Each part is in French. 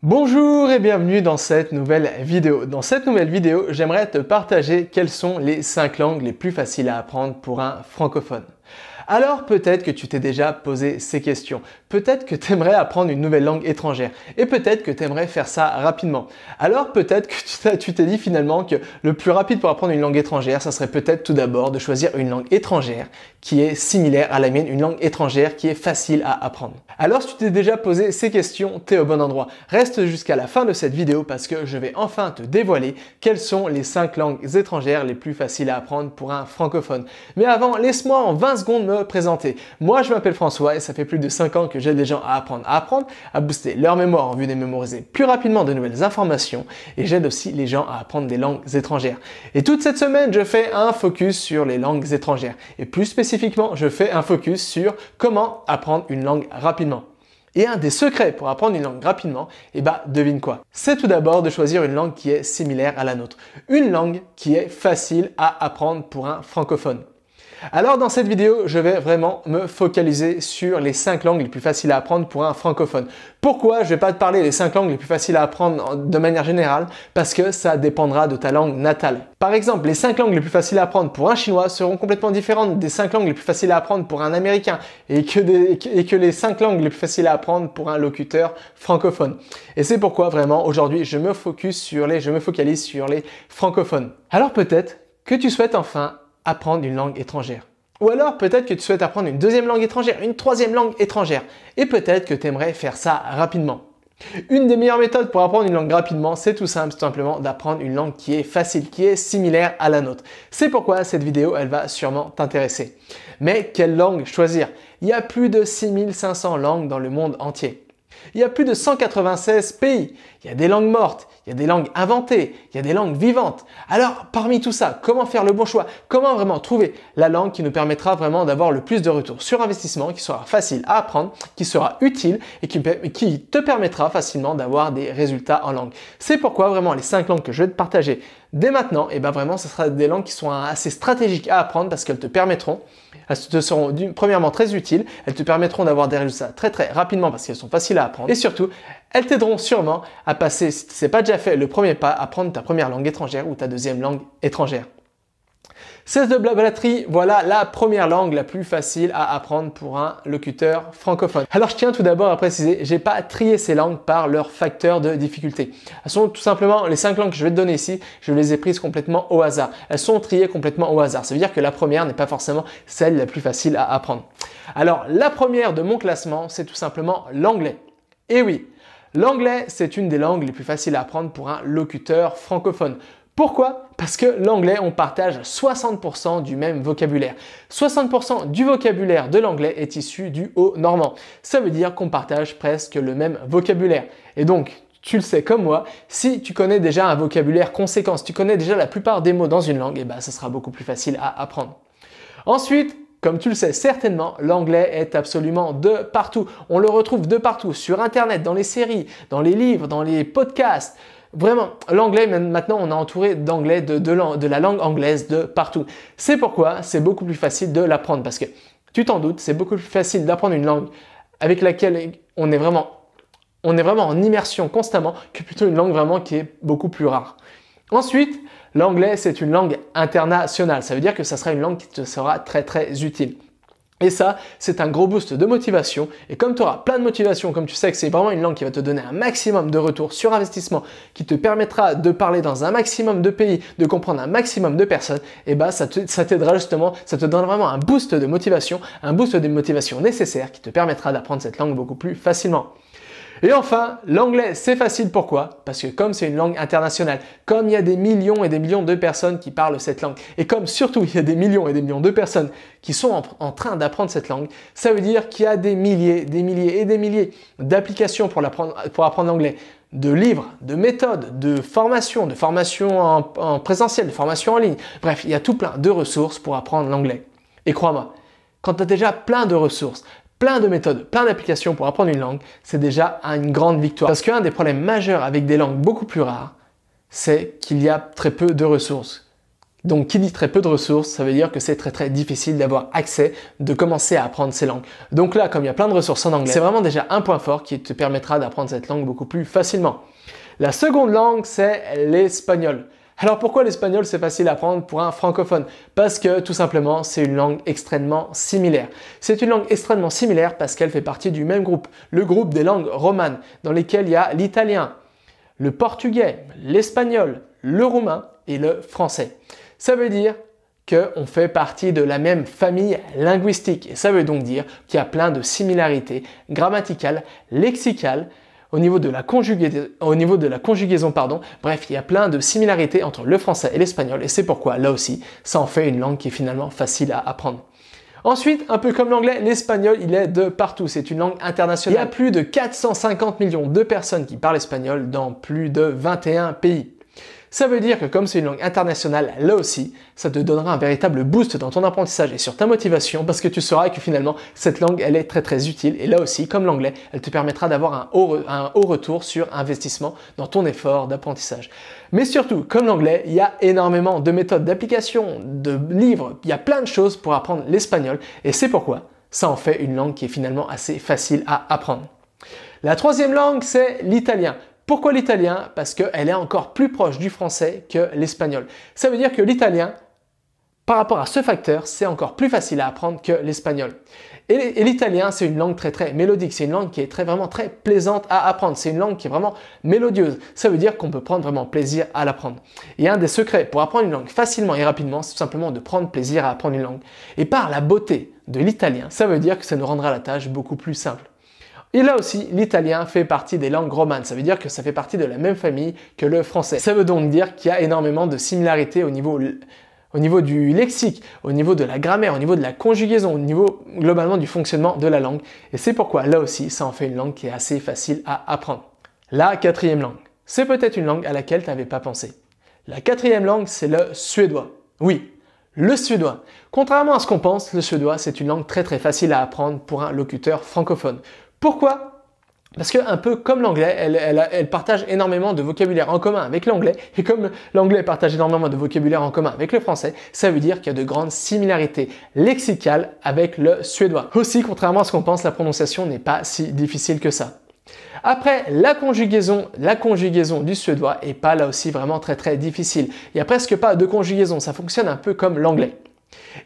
Bonjour et bienvenue dans cette nouvelle vidéo. Dans cette nouvelle vidéo, j'aimerais te partager quelles sont les 5 langues les plus faciles à apprendre pour un francophone. Alors peut-être que tu t'es déjà posé ces questions. Peut-être que tu aimerais apprendre une nouvelle langue étrangère et peut-être que tu aimerais faire ça rapidement. Alors peut-être que tu t'es dit finalement que le plus rapide pour apprendre une langue étrangère, ça serait peut-être tout d'abord de choisir une langue étrangère qui est similaire à la mienne, une langue étrangère qui est facile à apprendre. Alors si tu t'es déjà posé ces questions, tu es au bon endroit. Reste jusqu'à la fin de cette vidéo parce que je vais enfin te dévoiler quelles sont les 5 langues étrangères les plus faciles à apprendre pour un francophone. Mais avant, laisse-moi en 20 secondes me présenter. Moi, je m'appelle François et ça fait plus de 5 ans que j'aide les gens à apprendre, à booster leur mémoire en vue de mémoriser plus rapidement de nouvelles informations et j'aide aussi les gens à apprendre des langues étrangères. Et toute cette semaine, je fais un focus sur les langues étrangères et plus spécifiquement, je fais un focus sur comment apprendre une langue rapidement. Et un des secrets pour apprendre une langue rapidement, devine quoi? C'est tout d'abord de choisir une langue qui est similaire à la nôtre. Une langue qui est facile à apprendre pour un francophone. Alors dans cette vidéo, je vais vraiment me focaliser sur les 5 langues les plus faciles à apprendre pour un francophone. Pourquoi je ne vais pas te parler des 5 langues les plus faciles à apprendre de manière générale? Parce que ça dépendra de ta langue natale. Par exemple, les 5 langues les plus faciles à apprendre pour un chinois seront complètement différentes des 5 langues les plus faciles à apprendre pour un américain et que les 5 langues les plus faciles à apprendre pour un locuteur francophone. Et c'est pourquoi vraiment aujourd'hui, je me focalise sur les francophones. Alors peut-être que tu souhaites enfin apprendre une langue étrangère. Ou alors peut-être que tu souhaites apprendre une deuxième langue étrangère, une troisième langue étrangère. Et peut-être que tu aimerais faire ça rapidement. Une des meilleures méthodes pour apprendre une langue rapidement, c'est tout simplement d'apprendre une langue qui est facile, qui est similaire à la nôtre. C'est pourquoi cette vidéo, elle va sûrement t'intéresser. Mais quelle langue choisir? Il y a plus de 6500 langues dans le monde entier. Il y a plus de 196 pays, il y a des langues mortes, il y a des langues inventées, il y a des langues vivantes. Alors, parmi tout ça, comment faire le bon choix? Comment vraiment trouver la langue qui nous permettra vraiment d'avoir le plus de retour sur investissement, qui sera facile à apprendre, qui sera utile et qui te permettra facilement d'avoir des résultats en langue. C'est pourquoi vraiment les 5 langues que je vais te partager dès maintenant, vraiment, ce sera des langues qui sont assez stratégiques à apprendre parce qu'elles te seront premièrement très utiles, elles te permettront d'avoir des résultats très rapidement parce qu'elles sont faciles à apprendre et surtout, elles t'aideront sûrement à passer, si ce n'est pas déjà fait, le premier pas à prendre ta première langue étrangère ou ta deuxième langue étrangère. Cesse de blablaterie, voilà la première langue la plus facile à apprendre pour un locuteur francophone. Alors je tiens tout d'abord à préciser, j'ai pas trié ces langues par leur facteur de difficulté. Elles sont tout simplement, les 5 langues que je vais te donner ici, je les ai prises complètement au hasard. Elles sont triées complètement au hasard. Ça veut dire que la première n'est pas forcément celle la plus facile à apprendre. Alors la première de mon classement, c'est tout simplement l'anglais. Et oui, l'anglais, c'est une des langues les plus faciles à apprendre pour un locuteur francophone. Pourquoi? Parce que l'anglais, on partage 60% du même vocabulaire. 60% du vocabulaire de l'anglais est issu du haut normand. Ça veut dire qu'on partage presque le même vocabulaire. Et donc, tu le sais comme moi, si tu connais déjà un vocabulaire conséquent, si tu connais déjà la plupart des mots dans une langue, ça sera beaucoup plus facile à apprendre. Ensuite, comme tu le sais certainement, l'anglais est absolument de partout. On le retrouve de partout, sur Internet, dans les séries, dans les livres, dans les podcasts. Vraiment, l'anglais, maintenant, on est entouré d'anglais, de la langue anglaise de partout. C'est pourquoi c'est beaucoup plus facile de l'apprendre parce que, tu t'en doutes, c'est beaucoup plus facile d'apprendre une langue avec laquelle on est vraiment en immersion constamment que plutôt une langue vraiment qui est beaucoup plus rare. Ensuite, l'anglais, c'est une langue internationale. Ça veut dire que ça sera une langue qui te sera très utile. Et ça, c'est un gros boost de motivation. Et comme tu auras plein de motivation, comme tu sais que c'est vraiment une langue qui va te donner un maximum de retour sur investissement, qui te permettra de parler dans un maximum de pays, de comprendre un maximum de personnes, ça t'aidera justement, ça te donne vraiment un boost de motivation nécessaire qui te permettra d'apprendre cette langue beaucoup plus facilement. Et enfin, l'anglais, c'est facile. Pourquoi? Parce que comme c'est une langue internationale, comme il y a des millions et des millions de personnes qui parlent cette langue, et comme surtout il y a des millions et des millions de personnes qui sont en train d'apprendre cette langue, ça veut dire qu'il y a des milliers et des milliers d'applications pour apprendre l'anglais, de livres, de méthodes, de formations en présentiel, de formations en ligne. Bref, il y a tout plein de ressources pour apprendre l'anglais. Et crois-moi, quand tu as déjà plein de ressources, plein de méthodes, plein d'applications pour apprendre une langue, c'est déjà une grande victoire. Parce qu'un des problèmes majeurs avec des langues beaucoup plus rares, c'est qu'il y a très peu de ressources. Donc qui dit très peu de ressources, ça veut dire que c'est très difficile d'avoir accès, de commencer à apprendre ces langues. Donc là, comme il y a plein de ressources en anglais, c'est vraiment déjà un point fort qui te permettra d'apprendre cette langue beaucoup plus facilement. La seconde langue, c'est l'espagnol. Alors pourquoi l'espagnol c'est facile à apprendre pour un francophone? Parce que tout simplement c'est une langue extrêmement similaire. C'est une langue extrêmement similaire parce qu'elle fait partie du même groupe, le groupe des langues romanes, dans lesquelles il y a l'italien, le portugais, l'espagnol, le roumain et le français. Ça veut dire qu'on fait partie de la même famille linguistique. Et ça veut donc dire qu'il y a plein de similarités grammaticales, lexicales, au niveau de la conjugaison, bref, il y a plein de similarités entre le français et l'espagnol et c'est pourquoi, là aussi, ça en fait une langue qui est finalement facile à apprendre. Ensuite, un peu comme l'anglais, l'espagnol, il est de partout. C'est une langue internationale. Il y a plus de 450 millions de personnes qui parlent espagnol dans plus de 21 pays. Ça veut dire que comme c'est une langue internationale, là aussi, ça te donnera un véritable boost dans ton apprentissage et sur ta motivation parce que tu sauras que finalement, cette langue, elle est très utile. Et là aussi, comme l'anglais, elle te permettra d'avoir un haut retour sur investissement dans ton effort d'apprentissage. Mais surtout, comme l'anglais, il y a énormément de méthodes d'application, de livres, il y a plein de choses pour apprendre l'espagnol et c'est pourquoi ça en fait une langue qui est finalement assez facile à apprendre. La troisième langue, c'est l'italien. Pourquoi l'italien? Parce qu'elle est encore plus proche du français que l'espagnol. Ça veut dire que l'italien, par rapport à ce facteur, c'est encore plus facile à apprendre que l'espagnol. Et l'italien, c'est une langue très mélodique. C'est une langue qui est vraiment très plaisante à apprendre. C'est une langue qui est vraiment mélodieuse. Ça veut dire qu'on peut prendre vraiment plaisir à l'apprendre. Et un des secrets pour apprendre une langue facilement et rapidement, c'est tout simplement de prendre plaisir à apprendre une langue. Et par la beauté de l'italien, ça veut dire que ça nous rendra la tâche beaucoup plus simple. Et là aussi, l'italien fait partie des langues romanes. Ça veut dire que ça fait partie de la même famille que le français. Ça veut donc dire qu'il y a énormément de similarités au niveau du lexique, au niveau de la grammaire, au niveau de la conjugaison, au niveau globalement du fonctionnement de la langue. Et c'est pourquoi là aussi, ça en fait une langue qui est assez facile à apprendre. La quatrième langue. C'est peut-être une langue à laquelle tu n'avais pas pensé. La quatrième langue, c'est le suédois. Oui, le suédois. Contrairement à ce qu'on pense, le suédois, c'est une langue très facile à apprendre pour un locuteur francophone. Pourquoi? Parce que un peu comme l'anglais, elle partage énormément de vocabulaire en commun avec l'anglais et comme l'anglais partage énormément de vocabulaire en commun avec le français, ça veut dire qu'il y a de grandes similarités lexicales avec le suédois. Aussi, contrairement à ce qu'on pense, la prononciation n'est pas si difficile que ça. Après, la conjugaison du suédois est pas là aussi vraiment très difficile. Il n'y a presque pas de conjugaison, ça fonctionne un peu comme l'anglais.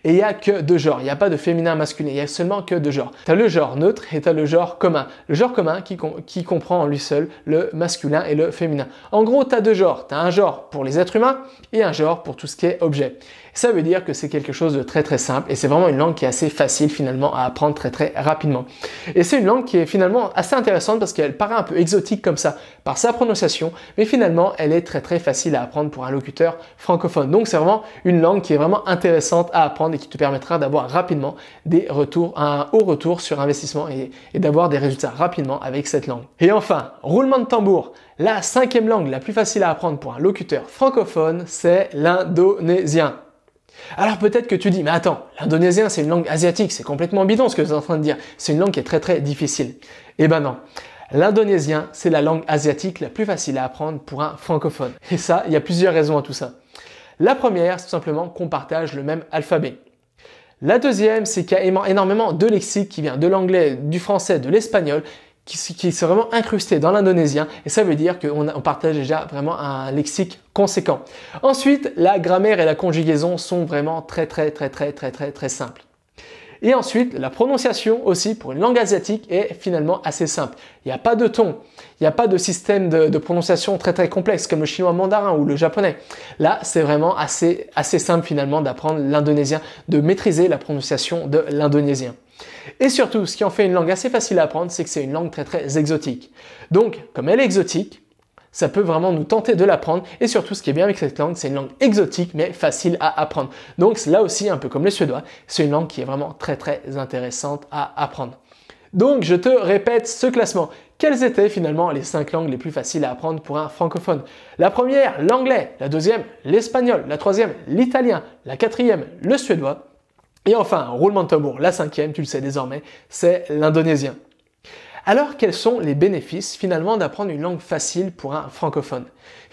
Et il n'y a que deux genres, il n'y a pas de féminin masculin, il n'y a seulement que deux genres. Tu as le genre neutre et tu as le genre commun. Le genre commun qui comprend en lui seul le masculin et le féminin. En gros, tu as deux genres. Tu as un genre pour les êtres humains et un genre pour tout ce qui est objet. Ça veut dire que c'est quelque chose de très simple et c'est vraiment une langue qui est assez facile finalement à apprendre très rapidement. Et c'est une langue qui est finalement assez intéressante parce qu'elle paraît un peu exotique comme ça par sa prononciation, mais finalement elle est très facile à apprendre pour un locuteur francophone. Donc c'est vraiment une langue qui est vraiment intéressante à apprendre et qui te permettra d'avoir rapidement un haut retour sur investissement et d'avoir des résultats rapidement avec cette langue. Et enfin, roulement de tambour, la cinquième langue la plus facile à apprendre pour un locuteur francophone, c'est l'indonésien. Alors peut-être que tu dis, mais attends, l'indonésien c'est une langue asiatique, c'est complètement bidon ce que tu es en train de dire, c'est une langue qui est très difficile. Eh ben non, l'indonésien c'est la langue asiatique la plus facile à apprendre pour un francophone. Et ça, il y a plusieurs raisons à tout ça. La première, c'est tout simplement qu'on partage le même alphabet. La deuxième, c'est qu'il y a énormément de lexique qui vient de l'anglais, du français, de l'espagnol, qui sont vraiment incrustés dans l'indonésien et ça veut dire qu'on partage déjà vraiment un lexique conséquent. Ensuite, la grammaire et la conjugaison sont vraiment très simples. Et ensuite, la prononciation aussi pour une langue asiatique est finalement assez simple. Il n'y a pas de ton, il n'y a pas de système de prononciation très complexe comme le chinois mandarin ou le japonais. Là, c'est vraiment assez simple finalement d'apprendre l'indonésien, de maîtriser la prononciation de l'indonésien. Et surtout, ce qui en fait une langue assez facile à apprendre, c'est que c'est une langue très exotique. Donc, comme elle est exotique, ça peut vraiment nous tenter de l'apprendre. Et surtout, ce qui est bien avec cette langue, c'est une langue exotique, mais facile à apprendre. Donc là aussi, un peu comme le suédois, c'est une langue qui est vraiment très intéressante à apprendre. Donc, je te répète ce classement. Quelles étaient finalement les 5 langues les plus faciles à apprendre pour un francophone? La première, l'anglais. La deuxième, l'espagnol. La troisième, l'italien. La quatrième, le suédois. Et enfin, roulement de tambour, la cinquième, tu le sais désormais, c'est l'indonésien. Alors, quels sont les bénéfices finalement d'apprendre une langue facile pour un francophone?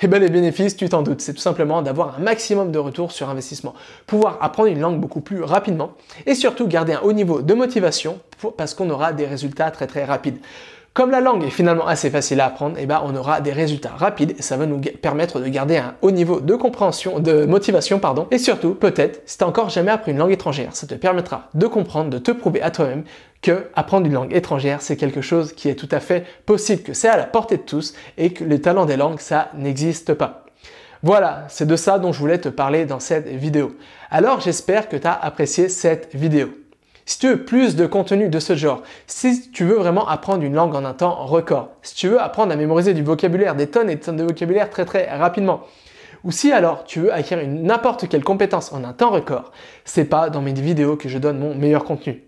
Eh bien, les bénéfices, tu t'en doutes, c'est tout simplement d'avoir un maximum de retour sur investissement, pouvoir apprendre une langue beaucoup plus rapidement et surtout garder un haut niveau de motivation parce qu'on aura des résultats très très rapides. Comme la langue est finalement assez facile à apprendre, eh ben on aura des résultats rapides et ça va nous permettre de garder un haut niveau de compréhension, de motivation, pardon. Et surtout, peut-être, si tu n'as encore jamais appris une langue étrangère, ça te permettra de comprendre, de te prouver à toi-même que apprendre une langue étrangère, c'est quelque chose qui est tout à fait possible, que c'est à la portée de tous et que les talents des langues, ça n'existe pas. Voilà, c'est de ça dont je voulais te parler dans cette vidéo. Alors, j'espère que tu as apprécié cette vidéo. Si tu veux plus de contenu de ce genre, si tu veux vraiment apprendre une langue en un temps record, si tu veux apprendre à mémoriser du vocabulaire, des tonnes et des tonnes de vocabulaire très très rapidement, ou si alors tu veux acquérir n'importe quelle compétence en un temps record, c'est pas dans mes vidéos que je donne mon meilleur contenu.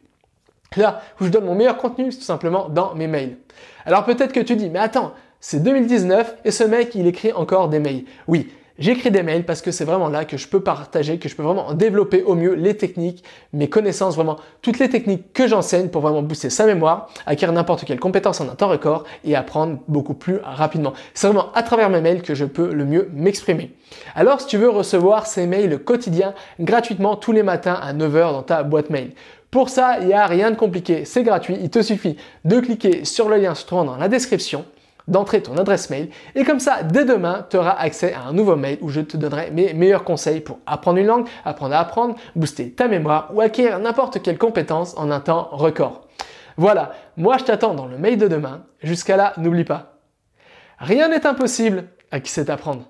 Là où je donne mon meilleur contenu, c'est tout simplement dans mes mails. Alors peut-être que tu dis, mais attends, c'est 2019 et ce mec il écrit encore des mails. Oui. J'écris des mails parce que c'est vraiment là que je peux partager, que je peux vraiment développer au mieux les techniques, mes connaissances, vraiment toutes les techniques que j'enseigne pour vraiment booster sa mémoire, acquérir n'importe quelle compétence en un temps record et apprendre beaucoup plus rapidement. C'est vraiment à travers mes mails que je peux le mieux m'exprimer. Alors si tu veux recevoir ces mails quotidiens gratuitement tous les matins à 9 h dans ta boîte mail, pour ça, il n'y a rien de compliqué, c'est gratuit, il te suffit de cliquer sur le lien se trouvant dans la description, d'entrer ton adresse mail et comme ça, dès demain, tu auras accès à un nouveau mail où je te donnerai mes meilleurs conseils pour apprendre une langue, apprendre à apprendre, booster ta mémoire ou acquérir n'importe quelle compétence en un temps record. Voilà, moi je t'attends dans le mail de demain. Jusqu'à là, n'oublie pas, rien n'est impossible à qui sait apprendre.